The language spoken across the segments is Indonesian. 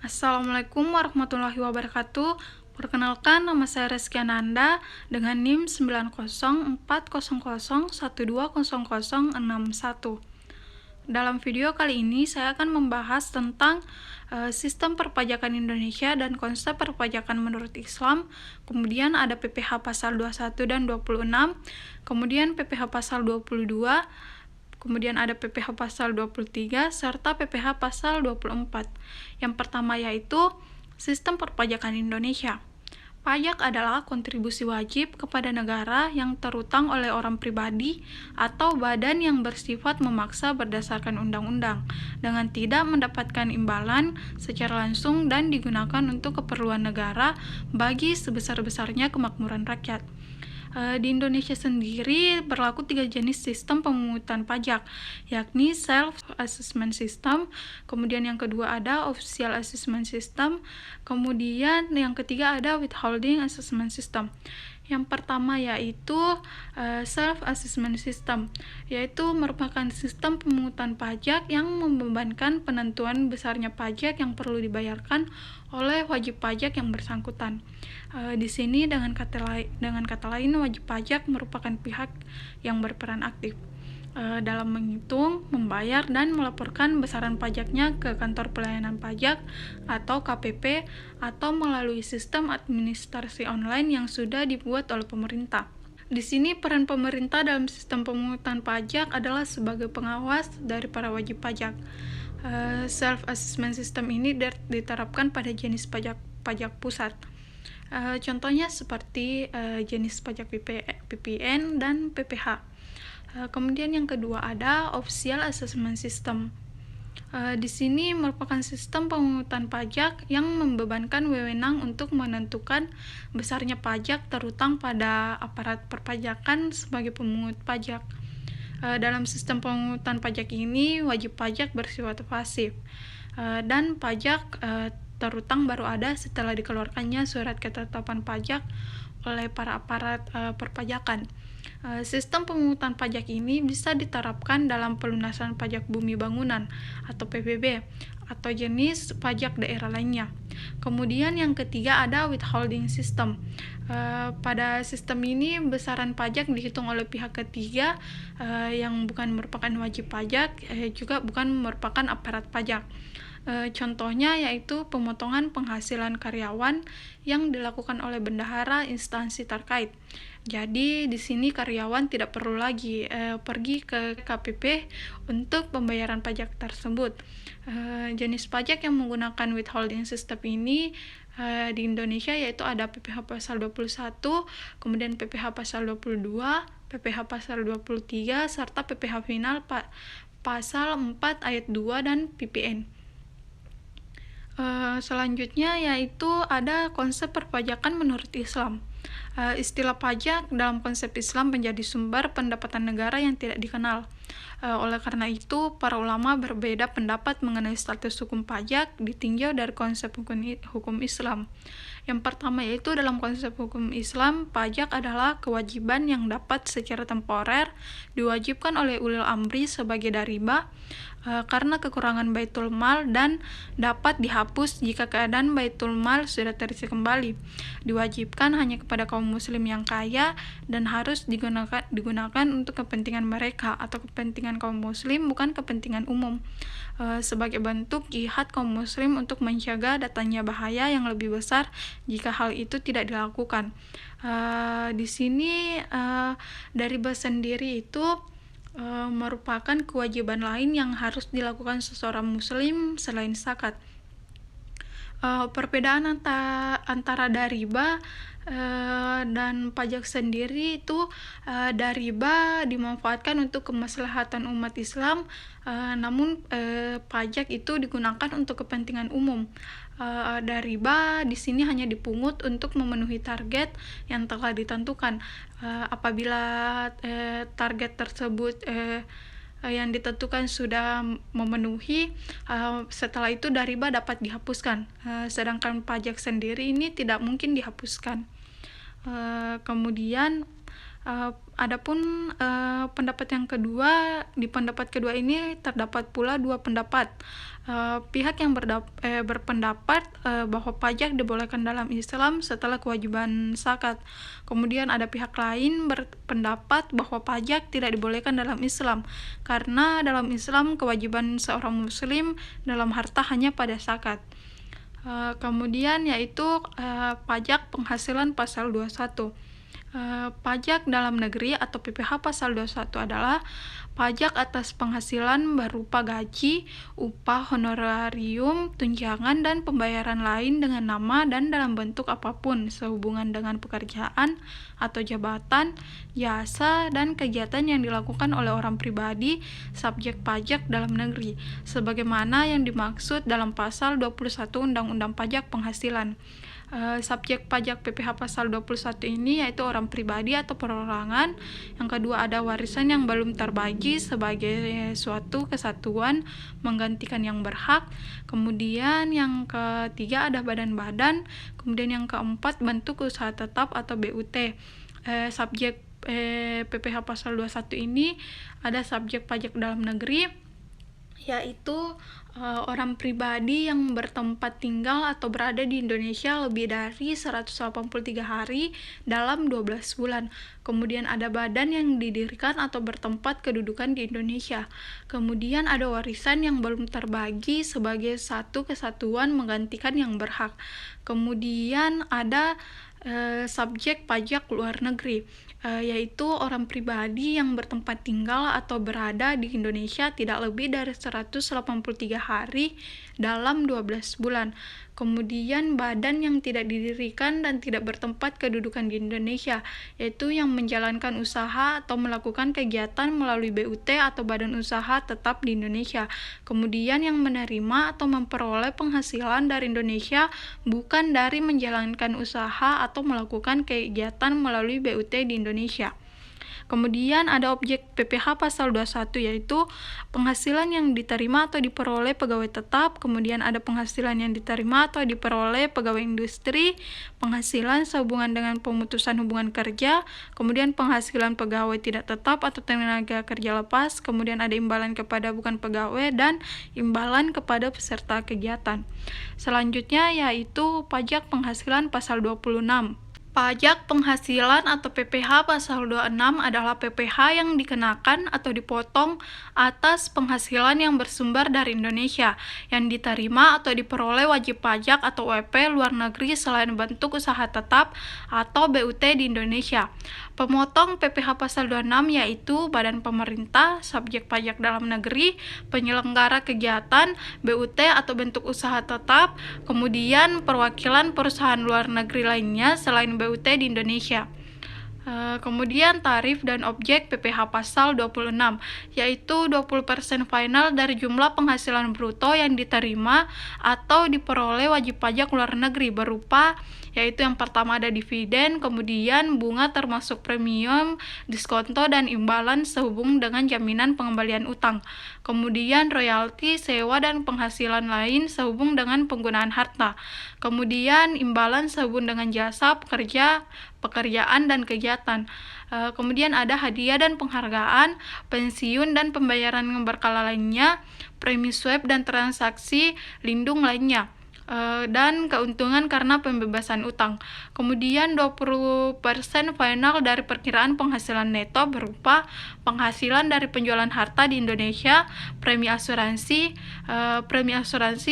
Assalamualaikum warahmatullahi wabarakatuh. Perkenalkan, nama saya Reski Ananda dengan NIM 90400120061. Dalam video kali ini saya akan membahas tentang sistem perpajakan Indonesia dan konsep perpajakan menurut Islam. Kemudian ada PPh pasal 21 dan 26, kemudian PPh pasal 22, kemudian ada PPh pasal 23, serta PPh pasal 24. Yang pertama yaitu sistem perpajakan Indonesia. Pajak adalah kontribusi wajib kepada negara yang terutang oleh orang pribadi atau badan yang bersifat memaksa berdasarkan undang-undang, dengan tidak mendapatkan imbalan secara langsung dan digunakan untuk keperluan negara bagi sebesar-besarnya kemakmuran rakyat. Di Indonesia sendiri berlaku 3 jenis sistem pemungutan pajak, yakni self-assessment system, kemudian yang kedua ada official assessment system, kemudian yang ketiga ada withholding assessment system. Yang pertama yaitu self-assessment system, yaitu merupakan sistem pemungutan pajak yang membebankan penentuan besarnya pajak yang perlu dibayarkan oleh wajib pajak yang bersangkutan. Di sini dengan kata lain wajib pajak merupakan pihak yang berperan aktif dalam menghitung, membayar, dan melaporkan besaran pajaknya ke kantor pelayanan pajak atau KPP atau melalui sistem administrasi online yang sudah dibuat oleh pemerintah. Di sini peran pemerintah dalam sistem pemungutan pajak adalah sebagai pengawas dari para wajib pajak. Self-assessment system ini diterapkan pada jenis pajak pusat. Contohnya seperti jenis pajak PPN dan PPh. Kemudian yang kedua ada official assessment system. Di sini merupakan sistem pemungutan pajak yang membebankan wewenang untuk menentukan besarnya pajak terutang pada aparat perpajakan sebagai pemungut pajak. Dalam sistem pemungutan pajak ini wajib pajak bersifat pasif dan pajak terutang baru ada setelah dikeluarkannya surat ketetapan pajak oleh para aparat perpajakan. Sistem pemungutan pajak ini bisa diterapkan dalam pelunasan pajak bumi bangunan atau PBB atau jenis pajak daerah lainnya. Kemudian yang ketiga ada withholding system. Pada sistem ini besaran pajak dihitung oleh pihak ketiga yang bukan merupakan wajib pajak, juga bukan merupakan aparat pajak. Contohnya yaitu pemotongan penghasilan karyawan yang dilakukan oleh bendahara instansi terkait. Jadi di sini karyawan tidak perlu lagi pergi ke KPP untuk pembayaran pajak tersebut. Jenis pajak yang menggunakan withholding system ini di Indonesia yaitu ada PPh pasal 21, kemudian PPh pasal 22, PPh pasal 23, serta PPh final pasal 4 ayat 2 dan PPN. Selanjutnya yaitu ada konsep perpajakan menurut Islam. Istilah pajak dalam konsep Islam menjadi sumber pendapatan negara yang tidak dikenal. Oleh karena itu, para ulama berbeda pendapat mengenai status hukum pajak ditinjau dari konsep hukum Islam. Yang pertama yaitu dalam konsep hukum Islam, pajak adalah kewajiban yang dapat secara temporer diwajibkan oleh ulil amri sebagai dariba karena kekurangan baitul mal dan dapat dihapus jika keadaan baitul mal sudah terisi kembali. Diwajibkan hanya kepada kaum muslim yang kaya dan harus digunakan untuk kepentingan mereka atau kepentingan kaum muslim, bukan kepentingan umum. Sebagai bentuk jihad kaum muslim untuk menjaga datangnya bahaya yang lebih besar jika hal itu tidak dilakukan. Di sini dari bahasa sendiri itu merupakan kewajiban lain yang harus dilakukan seseorang muslim selain zakat. Perbedaan antara dariba dan pajak sendiri itu dariba dimanfaatkan untuk kemaslahatan umat Islam, namun pajak itu digunakan untuk kepentingan umum. Dariba di sini hanya dipungut untuk memenuhi target yang telah ditentukan. Apabila target tersebut yang ditentukan sudah memenuhi, setelah itu dariba dapat dihapuskan. Sedangkan pajak sendiri ini tidak mungkin dihapuskan. Kemudian Adapun pendapat yang kedua, di pendapat kedua ini terdapat pula dua pendapat. Pihak yang berpendapat bahwa pajak dibolehkan dalam Islam setelah kewajiban zakat. Kemudian ada pihak lain berpendapat bahwa pajak tidak dibolehkan dalam Islam karena dalam Islam kewajiban seorang muslim dalam harta hanya pada zakat. Kemudian yaitu pajak penghasilan pasal 21. Pajak dalam negeri atau PPh pasal 21 adalah pajak atas penghasilan berupa gaji, upah, honorarium, tunjangan, dan pembayaran lain dengan nama dan dalam bentuk apapun sehubungan dengan pekerjaan atau jabatan, jasa, dan kegiatan yang dilakukan oleh orang pribadi subjek pajak dalam negeri, sebagaimana yang dimaksud dalam pasal 21 Undang-Undang Pajak Penghasilan. Subjek pajak PPh pasal 21 ini yaitu orang pribadi atau perorangan. Yang kedua ada warisan yang belum terbagi sebagai suatu kesatuan menggantikan yang berhak. Kemudian yang ketiga ada badan-badan. Kemudian yang keempat bentuk usaha tetap atau BUT. Subjek PPh pasal 21 ini ada subjek pajak dalam negeri, yaitu orang pribadi yang bertempat tinggal atau berada di Indonesia lebih dari 183 hari dalam 12 bulan. Kemudian ada badan yang didirikan atau bertempat kedudukan di Indonesia. Kemudian ada warisan yang belum terbagi sebagai satu kesatuan menggantikan yang berhak. Kemudian ada subjek pajak luar negeri, yaitu orang pribadi yang bertempat tinggal atau berada di Indonesia tidak lebih dari 183 hari dalam 12 bulan. Kemudian badan yang tidak didirikan dan tidak bertempat kedudukan di Indonesia, yaitu yang menjalankan usaha atau melakukan kegiatan melalui BUT atau badan usaha tetap di Indonesia. Kemudian yang menerima atau memperoleh penghasilan dari Indonesia bukan dari menjalankan usaha atau melakukan kegiatan melalui BUT di Indonesia. Kemudian ada objek PPh pasal 21 yaitu penghasilan yang diterima atau diperoleh pegawai tetap. Kemudian ada penghasilan yang diterima atau diperoleh pegawai industri, penghasilan sehubungan dengan pemutusan hubungan kerja, kemudian penghasilan pegawai tidak tetap atau tenaga kerja lepas, kemudian ada imbalan kepada bukan pegawai dan imbalan kepada peserta kegiatan. Selanjutnya yaitu pajak penghasilan pasal 26. Pajak penghasilan atau PPh pasal 26 adalah PPh yang dikenakan atau dipotong atas penghasilan yang bersumber dari Indonesia yang diterima atau diperoleh wajib pajak atau WP luar negeri selain bentuk usaha tetap atau BUT di Indonesia. Pemotong PPh pasal 26 yaitu badan pemerintah, subjek pajak dalam negeri, penyelenggara kegiatan, BUT atau bentuk usaha tetap, kemudian perwakilan perusahaan luar negeri lainnya selain BUT di Indonesia. Kemudian tarif dan objek PPh pasal 26 yaitu 20% final dari jumlah penghasilan bruto yang diterima atau diperoleh wajib pajak luar negeri berupa yaitu yang pertama ada dividen, kemudian bunga termasuk premium, diskonto dan imbalan sehubung dengan jaminan pengembalian utang. Kemudian royalti, sewa dan penghasilan lain sehubung dengan penggunaan harta. Kemudian imbalan sehubung dengan jasa, pekerjaan dan kegiatan. Kemudian ada hadiah dan penghargaan, pensiun dan pembayaran yang berkala lainnya, premi swab dan transaksi lindung lainnya, dan keuntungan karena pembebasan utang. Kemudian 20% final dari perkiraan penghasilan neto berupa penghasilan dari penjualan harta di Indonesia, premi asuransi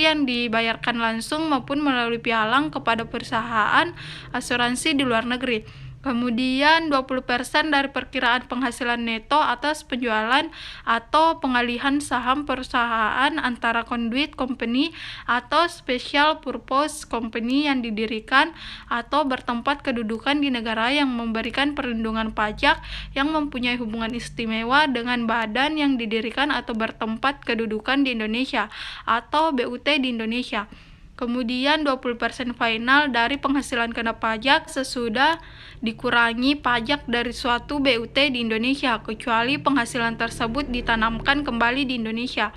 yang dibayarkan langsung maupun melalui pialang kepada perusahaan asuransi di luar negeri. Kemudian 20% dari perkiraan penghasilan neto atas penjualan atau pengalihan saham perusahaan antara conduit company atau special purpose company yang didirikan atau bertempat kedudukan di negara yang memberikan perlindungan pajak yang mempunyai hubungan istimewa dengan badan yang didirikan atau bertempat kedudukan di Indonesia atau BUT di Indonesia. Kemudian 20% final dari penghasilan kena pajak sesudah dikurangi pajak dari suatu BUT di Indonesia, kecuali penghasilan tersebut ditanamkan kembali di Indonesia.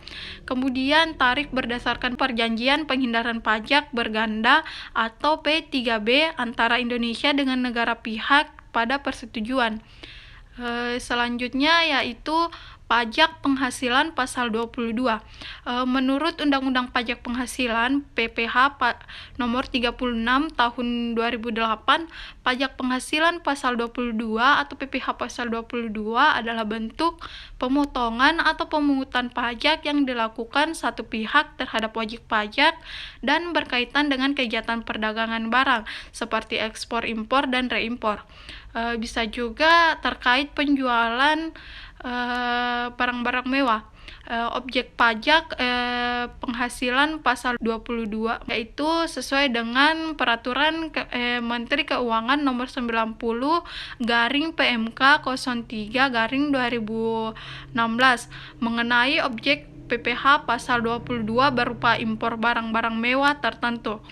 Kemudian tarif berdasarkan perjanjian penghindaran pajak berganda atau P3B antara Indonesia dengan negara pihak pada persetujuan. Selanjutnya yaitu pajak penghasilan pasal 22. Menurut Undang-Undang Pajak Penghasilan PPH nomor 36 tahun 2008, pajak penghasilan pasal 22 atau PPH pasal 22 adalah bentuk pemotongan atau pemungutan pajak yang dilakukan satu pihak terhadap wajib pajak dan berkaitan dengan kegiatan perdagangan barang seperti ekspor, impor, dan reimpor. Bisa juga terkait penjualan barang-barang mewah. Objek pajak penghasilan pasal 22 yaitu sesuai dengan peraturan Menteri Keuangan nomor 90 PMK 03 2016 mengenai objek PPH pasal 22 berupa impor barang-barang mewah tertentu.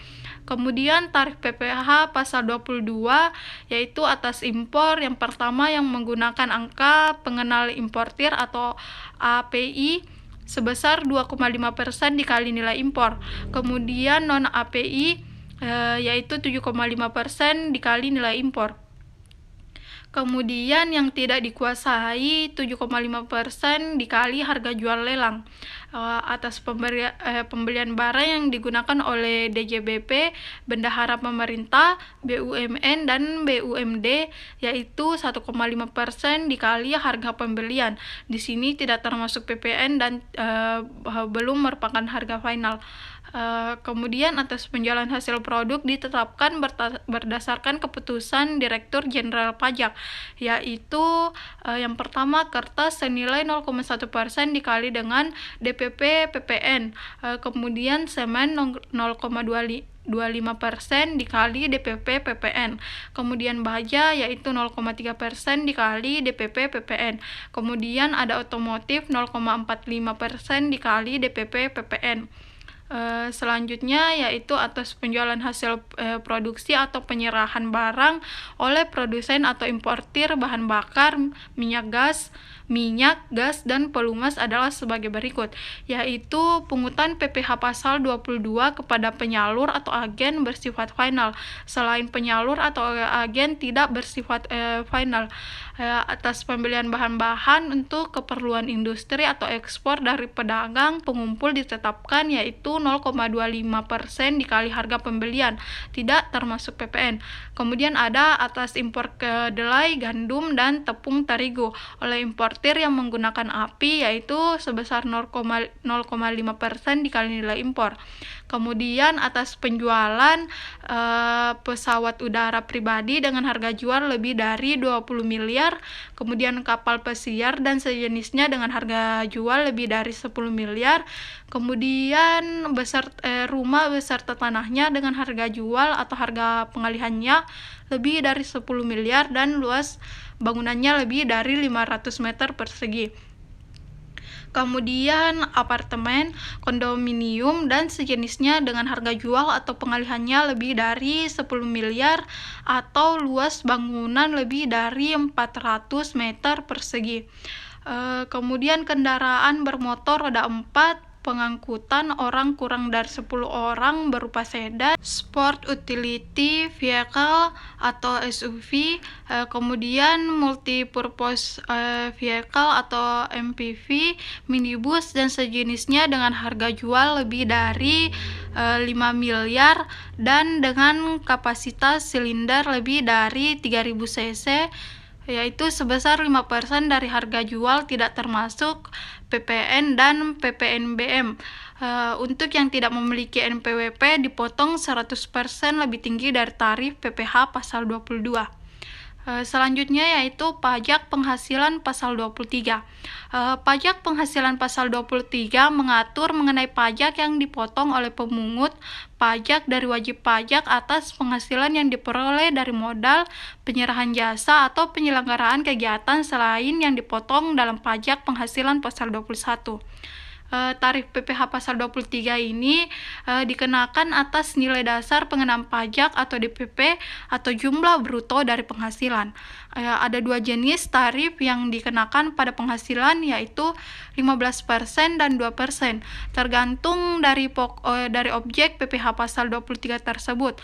Kemudian tarif PPH pasal 22 yaitu atas impor yang pertama yang menggunakan angka pengenal importir atau API sebesar 2,5% dikali nilai impor. Kemudian non API yaitu 7,5% dikali nilai impor. Kemudian yang tidak dikuasai 7,5% dikali harga jual lelang atas pembelian barang yang digunakan oleh DJBP, bendahara pemerintah, BUMN, dan BUMD yaitu 1,5% dikali harga pembelian. Di sini tidak termasuk PPN dan belum merupakan harga final. Kemudian atas penjualan hasil produk ditetapkan berdasarkan keputusan Direktur Jenderal Pajak, yaitu yang pertama kertas senilai 0,1% dikali dengan DPP PPN, kemudian semen 0,25% dikali DPP PPN, kemudian baja yaitu 0,3% dikali DPP PPN, kemudian ada otomotif 0,45% dikali DPP PPN. Selanjutnya yaitu atas penjualan hasil produksi atau penyerahan barang oleh produsen atau importir bahan bakar, minyak, gas, dan pelumas adalah sebagai berikut, yaitu pungutan PPH pasal 22 kepada penyalur atau agen bersifat final, selain penyalur atau agen tidak bersifat final, atas pembelian bahan-bahan untuk keperluan industri atau ekspor dari pedagang pengumpul ditetapkan yaitu 0,25% dikali harga pembelian, tidak termasuk PPN. Kemudian ada atas impor kedelai, gandum, dan tepung terigu oleh importir yang menggunakan API yaitu sebesar 0,5% dikali nilai impor. Kemudian atas penjualan pesawat udara pribadi dengan harga jual lebih dari 20 miliar, kemudian kapal pesiar dan sejenisnya dengan harga jual lebih dari 10 miliar, kemudian rumah beserta tanahnya dengan harga jual atau harga pengalihannya lebih dari 10 miliar dan luas bangunannya lebih dari 500 meter persegi. Kemudian apartemen, kondominium, dan sejenisnya dengan harga jual atau pengalihannya lebih dari 10 miliar atau luas bangunan lebih dari 400 meter persegi. Kemudian kendaraan bermotor roda 4, pengangkutan orang kurang dari 10 orang berupa sedan, sport utility vehicle atau SUV, kemudian multipurpose vehicle atau MPV, minibus, dan sejenisnya dengan harga jual lebih dari 5 miliar dan dengan kapasitas silinder lebih dari 3000 cc, yaitu sebesar 5% dari harga jual tidak termasuk PPN dan PPNBM. Untuk yang tidak memiliki NPWP dipotong 100% lebih tinggi dari tarif PPH pasal 22. Selanjutnya yaitu pajak penghasilan pasal 23. Pajak penghasilan pasal 23 mengatur mengenai pajak yang dipotong oleh pemungut pajak dari wajib pajak atas penghasilan yang diperoleh dari modal, penyerahan jasa, atau penyelenggaraan kegiatan selain yang dipotong dalam pajak penghasilan pasal 21. tarif PPh pasal 23 ini dikenakan atas nilai dasar pengenaan pajak atau DPP atau jumlah bruto dari penghasilan. Ada dua jenis tarif yang dikenakan pada penghasilan, yaitu 15% dan 2%, tergantung dari objek PPh pasal 23 tersebut.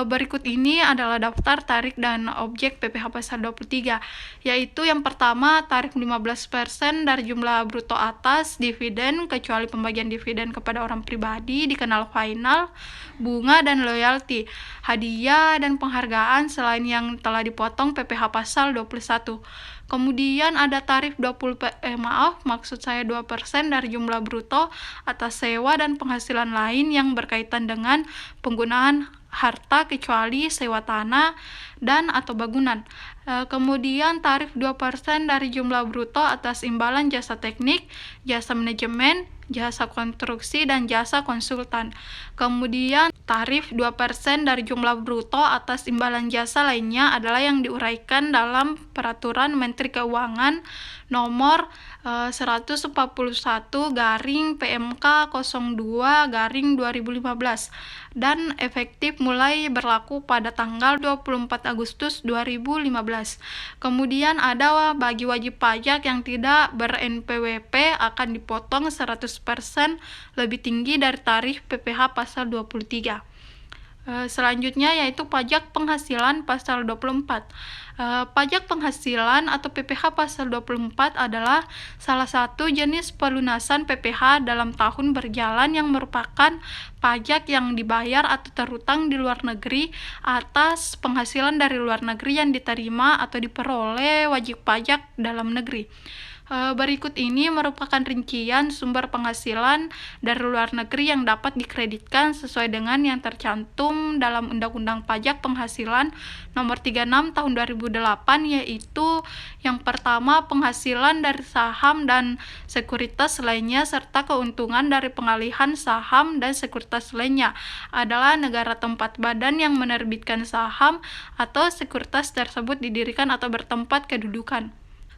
Berikut ini adalah daftar tarif dan objek PPh pasal 23, yaitu yang pertama tarif 15% dari jumlah bruto atas dividen kecuali pembagian dividen kepada orang pribadi dikenal final, bunga dan royalti, hadiah dan penghargaan selain yang telah dipotong PPh pasal 21. Kemudian ada tarif 2% dari jumlah bruto atas sewa dan penghasilan lain yang berkaitan dengan penggunaan harta kecuali sewa tanah dan atau bangunan. Kemudian tarif 2% dari jumlah bruto atas imbalan jasa teknik, jasa manajemen, jasa konstruksi, dan jasa konsultan. Kemudian tarif 2% dari jumlah bruto atas imbalan jasa lainnya adalah yang diuraikan dalam Peraturan Menteri Keuangan nomor 141 PMK 02/2015 dan efektif mulai berlaku pada tanggal 24 Agustus 2015. Kemudian ada bagi wajib pajak yang tidak ber-NPWP akan dipotong 100% lebih tinggi dari tarif PPh pasal 23. Selanjutnya yaitu pajak penghasilan pasal 24. Pajak penghasilan atau PPh pasal 24 adalah salah satu jenis pelunasan PPh dalam tahun berjalan yang merupakan pajak yang dibayar atau terhutang di luar negeri atas penghasilan dari luar negeri yang diterima atau diperoleh wajib pajak dalam negeri. Berikut ini merupakan rincian sumber penghasilan dari luar negeri yang dapat dikreditkan sesuai dengan yang tercantum dalam Undang-Undang Pajak Penghasilan Nomor 36 Tahun 2008, yaitu yang pertama penghasilan dari saham dan sekuritas lainnya serta keuntungan dari pengalihan saham dan sekuritas lainnya adalah negara tempat badan yang menerbitkan saham atau sekuritas tersebut didirikan atau bertempat kedudukan.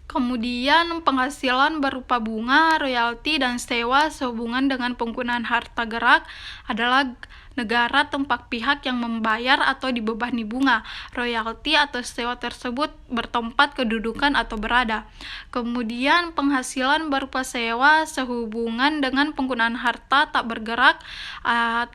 Kemudian penghasilan berupa bunga, royalti, dan sewa sehubungan dengan penggunaan harta gerak adalah negara tempat pihak yang membayar atau dibebani bunga, royalti atau sewa tersebut bertempat kedudukan atau berada. Kemudian penghasilan berupa sewa sehubungan dengan penggunaan harta tak bergerak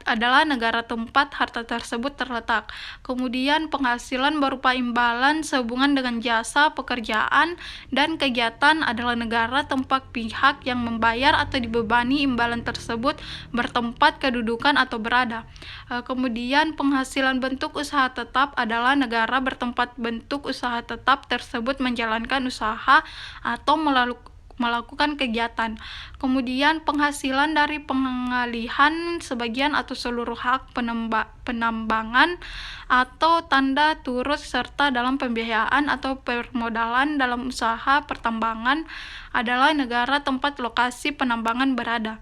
adalah negara tempat harta tersebut terletak. Kemudian penghasilan berupa imbalan sehubungan dengan jasa, pekerjaan, dan kegiatan adalah negara tempat pihak yang membayar atau dibebani imbalan tersebut bertempat kedudukan atau berada. Kemudian penghasilan bentuk usaha tetap adalah negara bertempat bentuk usaha tetap tersebut menjalankan usaha atau melakukan kegiatan. Kemudian penghasilan dari pengalihan sebagian atau seluruh hak penambangan atau tanda turut serta dalam pembiayaan atau permodalan dalam usaha pertambangan adalah negara tempat lokasi penambangan berada.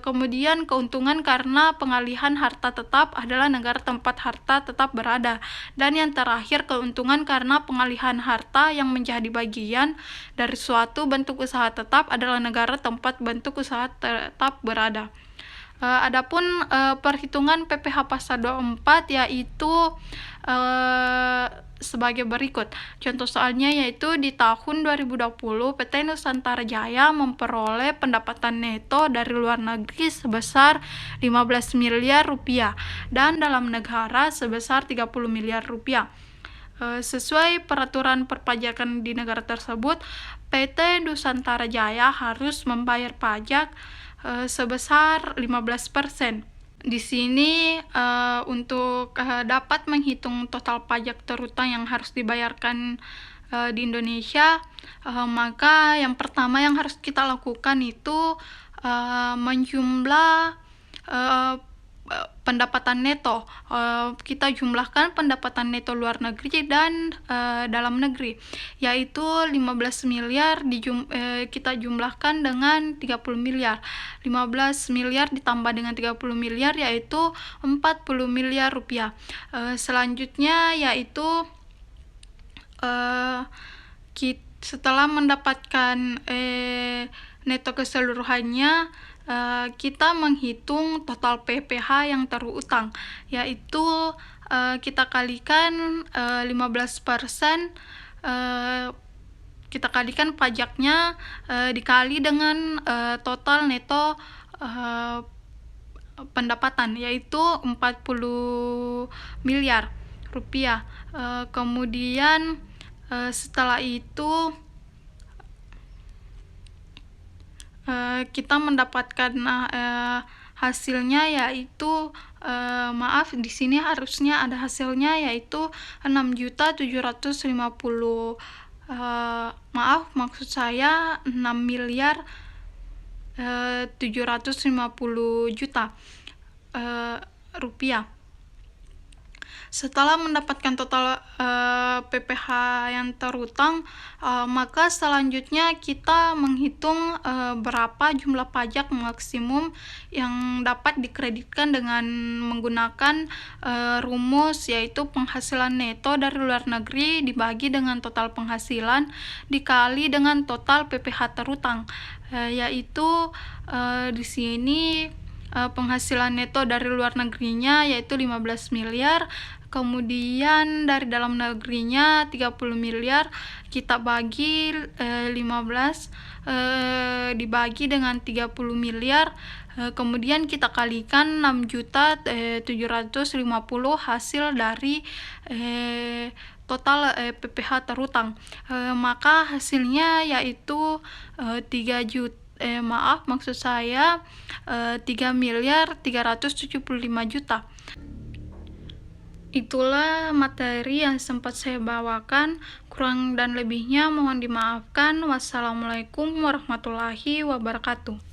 Kemudian keuntungan karena pengalihan harta tetap adalah negara tempat harta tetap berada. Dan yang terakhir, keuntungan karena pengalihan harta yang menjadi bagian dari suatu bentuk usaha tetap adalah negara tempat bentuk usaha tetap berada. Adapun perhitungan PPh pasal 24 yaitu sebagai berikut. Contoh soalnya yaitu di tahun 2020 PT Nusantara Jaya memperoleh pendapatan neto dari luar negeri sebesar 15 miliar rupiah dan dalam negara sebesar 30 miliar rupiah. Sesuai peraturan perpajakan di negara tersebut, PT Nusantara Jaya harus membayar pajak sebesar 15%. Di sini untuk dapat menghitung total pajak terhutang yang harus dibayarkan di Indonesia, maka yang pertama yang harus kita lakukan itu menjumlah pendapatan neto. Kita jumlahkan pendapatan neto luar negeri dan dalam negeri, yaitu 15 miliar kita jumlahkan dengan 30 miliar. 15 miliar ditambah dengan 30 miliar yaitu 40 miliar rupiah. Selanjutnya yaitu setelah mendapatkan neto keseluruhannya, kita menghitung total PPh yang terutang, yaitu kita kalikan 15%, kita kalikan pajaknya dikali dengan total neto pendapatan, yaitu 40 miliar rupiah. Kemudian setelah itu kita mendapatkan hasilnya, yaitu di sini harusnya ada hasilnya, yaitu 6.750, maksud saya 6.750.000.000 rupiah. Setelah mendapatkan total PPh yang terutang, maka selanjutnya kita menghitung berapa jumlah pajak maksimum yang dapat dikreditkan dengan menggunakan rumus, yaitu penghasilan neto dari luar negeri dibagi dengan total penghasilan dikali dengan total PPh terutang, yaitu di sini penghasilan neto dari luar negerinya yaitu 15 miliar, kemudian dari dalam negerinya 30 miliar, kita bagi 15 dibagi dengan 30 miliar, kemudian kita kalikan 6.750 hasil dari total PPh terutang, maka hasilnya yaitu 3.375.000.000. Itulah materi yang sempat saya bawakan. Kurang dan lebihnya mohon dimaafkan. Wassalamualaikum warahmatullahi wabarakatuh.